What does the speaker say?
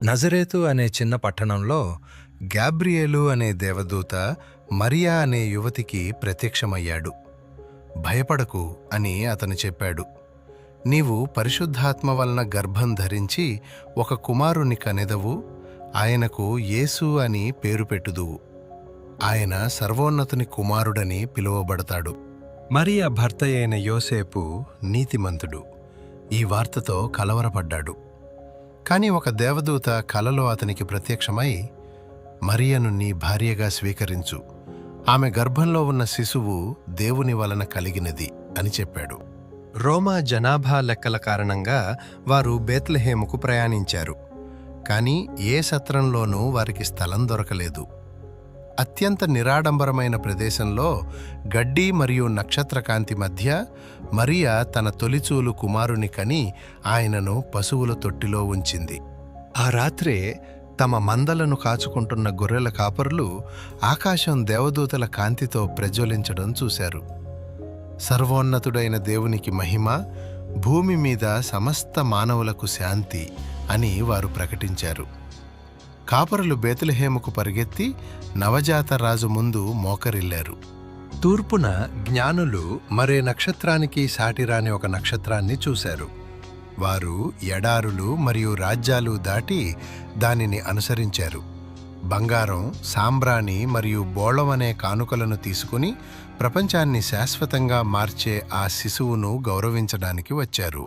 నజరేతు అనే చిన్న పట్టణంలో గాబ్రియేలు అనే దేవదూత మరియా అనే యువతికి ప్రత్యక్షమయ్యాడు. భయపడకు అని అతను చెప్పాడు. నీవు పరిశుద్ధాత్మ వలన గర్భం ధరించి ఒక కుమారుని కనెదవు, ఆయనకు యేసు అని పేరు పెట్టుదువు. ఆయన సర్వోన్నతుని కుమారుడని పిలువబడతాడు. మరియా భర్త అయిన యోసేపు నీతిమంతుడు. ఈ వార్తతో కలవరపడ్డాడు. కాని ఒక దేవదూత కలలో అతనికి ప్రత్యక్షమై, మరియను నీ భార్యగా స్వీకరించు, ఆమె గర్భంలో ఉన్న శిశువు దేవుని వలన కలిగినది అని చెప్పాడు. రోమా జనాభా లెక్కల కారణంగా వారు బేత్లెహేముకు ప్రయాణించారు. కాని ఏ సత్రంలోనూ వారికి స్థలం దొరకలేదు. అత్యంత నిరాడంబరమైన ప్రదేశంలో గడ్డి మరియు నక్షత్రకాంతి మధ్య మరియా తన తొలిచూలు కుమారుని కని ఆయనను పశువుల తొట్టిలో ఉంచింది. ఆ రాత్రే తమ మందలను కాచుకుంటున్న గొర్రెల కాపరులు ఆకాశం దేవదూతల కాంతితో ప్రజ్వలించడం చూశారు. సర్వోన్నతుడైన దేవునికి మహిమ, భూమి మీద సమస్త మానవులకు శాంతి అని వారు ప్రకటించారు. కాపరులు బేత్లెహేముకు పరిగెత్తి నవజాత రాజు ముందు మోకరిల్లారు. తూర్పున జ్ఞానులు మరే నక్షత్రానికి సాటిరాని ఒక నక్షత్రాన్ని చూశారు. వారు ఎడారులు మరియు రాజ్యాలు దాటి దానిని అనుసరించారు. బంగారం, సాంబ్రాణి మరియు బోళం అనే కానుకలను తీసుకుని ప్రపంచాన్ని శాశ్వతంగా మార్చే ఆ శిశువును గౌరవించడానికి వచ్చారు.